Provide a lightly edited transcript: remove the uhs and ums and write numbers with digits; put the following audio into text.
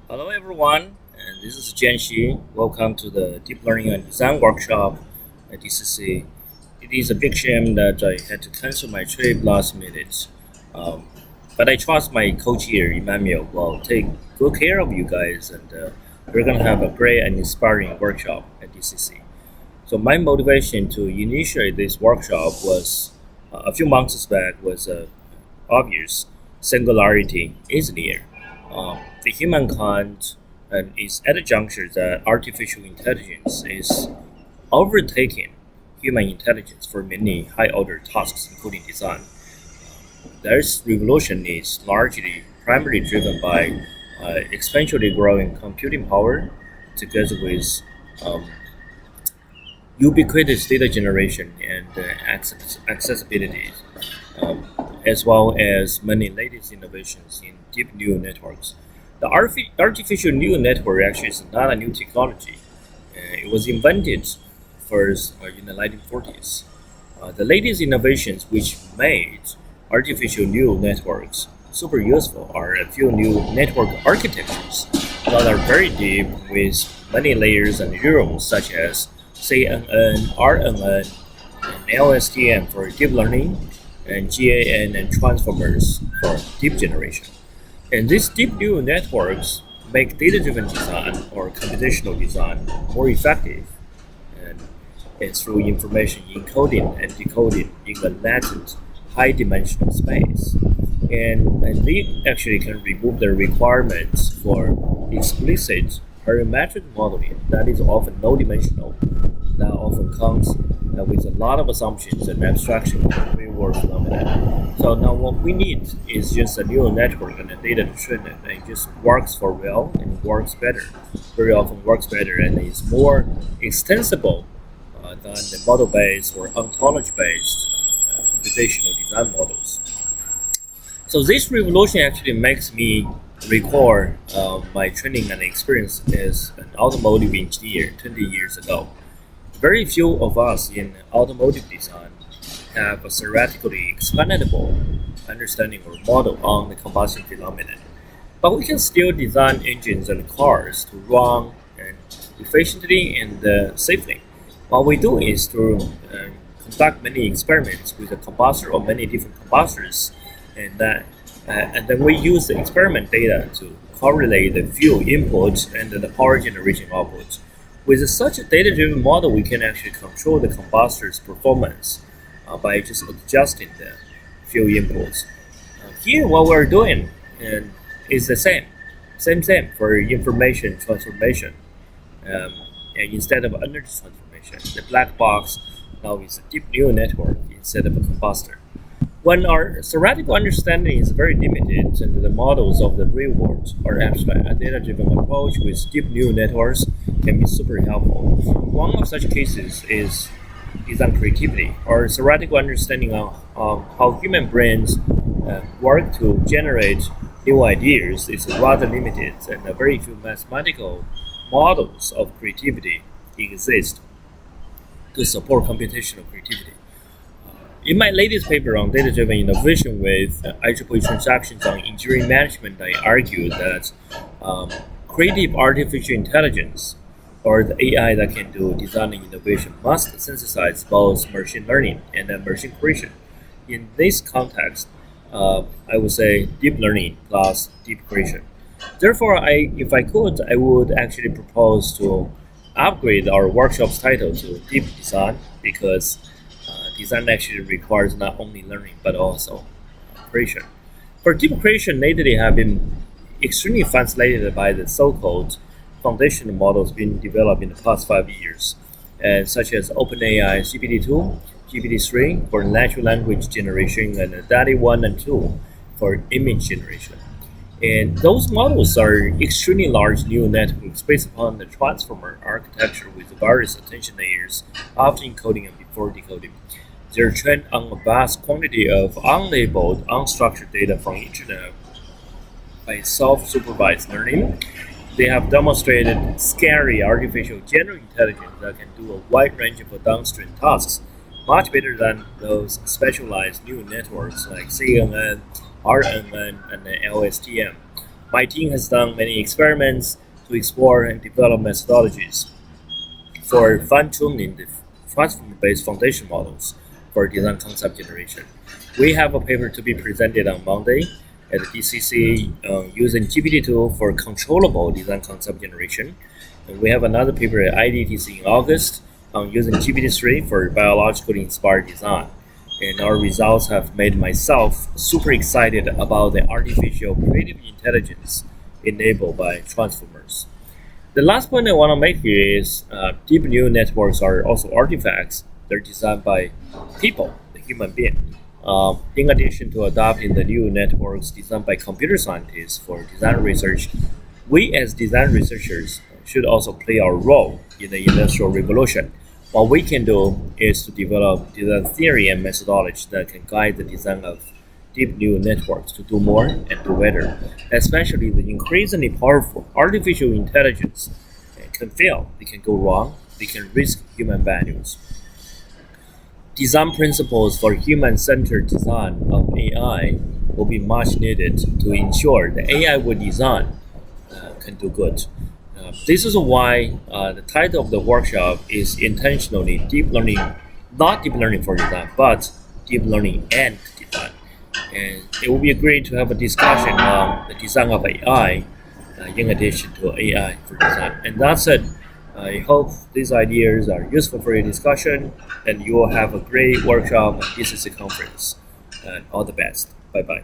Hello everyone, and this is Jianxi. Welcome to the Deep Learning and Design Workshop at DCC. It is a big shame that I had to cancel my trip last minute, um, but I trust my coach here, Emmanuel, will take good care of you guys, and we're gonna have a great and inspiring workshop at DCC. So my motivation to initiate this workshop was a few months back was obvious. Singularity is near. The humankind is at a juncture that artificial intelligence is overtaking human intelligence for many high-order tasks, including design. This revolution is largely primarily driven by exponentially growing computing power, together with um, ubiquitous data generation and accessibility, um, as well as many latest innovations in deep neural networks. The artificial neural network actually is not a new technology. It was invented first in the 1940s. The latest innovations which made artificial neural networks super useful are a few new network architectures that are very deep with many layers and neurons such as CNN, RNN, and LSTM for deep learning, and GAN and transformers for deep generation. And these deep neural networks make data-driven design or computational design more effective, and it's through information encoding and decoding in a latent, high-dimensional space. And they actually can remove the requirements for explicit parametric modeling that is often no-dimensional, that often comes with a lot of assumptions and abstraction of real-world phenomena. So now what we need is just a neural network and a data to train it, and it just works for well and works better. Very often works better and is more extensible than the model-based or ontology-based computational design models. So this revolution actually makes me recall my training and experience as an automotive engineer 20 years ago. Very few of us in automotive design have a theoretically expandable understanding or model on the combustion phenomenon. But we can still design engines and cars to run and efficiently and safely. What we do is to conduct many experiments with a combustor or many different combustors, and then we use the experiment data to correlate the fuel input and the power generation output. With such a data-driven model, we can actually control the combustor's performance by just adjusting the fuel inputs. Here, what we're doing is the same for information transformation. Um, and instead of energy transformation, the black box now is a deep neural network instead of a combustor. When our theoretical understanding is very limited and the models of the real world are abstract, a data-driven approach with deep neural networks can be super helpful. One of such cases is design creativity. Our theoretical understanding of how human brains work to generate new ideas is rather limited, and very few mathematical models of creativity exist to support computational creativity. In my latest paper on data-driven innovation with IEEE transactions on engineering management, I argued that um, creative artificial intelligence, or the AI that can do design and innovation, must synthesize both machine learning and machine creation. In this context, I would say deep learning plus deep creation. Therefore, if I could, I would actually propose to upgrade our workshop's title to deep design because design actually requires not only learning but also creation. For deep creation, lately have been extremely fascinated by the so-called foundational models being developed in the past 5 years, and such as OpenAI GPT-2, GPT-3 for natural language generation, and DALL-E 1 and 2 for image generation. And those models are extremely large neural networks based upon the transformer architecture with various attention layers after encoding and before decoding. They're trained on a vast quantity of unlabeled, unstructured data from internet by self-supervised learning. They have demonstrated scary artificial general intelligence that can do a wide range of downstream tasks, much better than those specialized neural networks like CNN, RNN, and LSTM. My team has done many experiments to explore and develop methodologies for fine-tuning the transformer-based foundation models for design concept generation. We have a paper to be presented on Monday at the DCC using GPT-2 for controllable design concept generation. And we have another paper at IDTC in August on using GPT-3 for biologically inspired design. And our results have made myself super excited about the artificial creative intelligence enabled by transformers. The last point I want to make here is deep neural networks are also artifacts. They're designed by people, the human being. In addition to adopting the neural networks designed by computer scientists for design research, we as design researchers should also play our role in the industrial revolution. What we can do is to develop design theory and methodology that can guide the design of deep neural networks to do more and do better. Especially the increasingly powerful artificial intelligence can fail, they can go wrong, they can risk human values. Design principles for human-centered design of AI will be much needed to ensure the AI we design can do good. This is why the title of the workshop is intentionally deep learning, not deep learning for design, but deep learning and design. And it will be great to have a discussion on the design of AI in addition to AI for design. And that's it. I hope these ideas are useful for your discussion and you will have a great workshop at DCC conference. And all the best. Bye bye.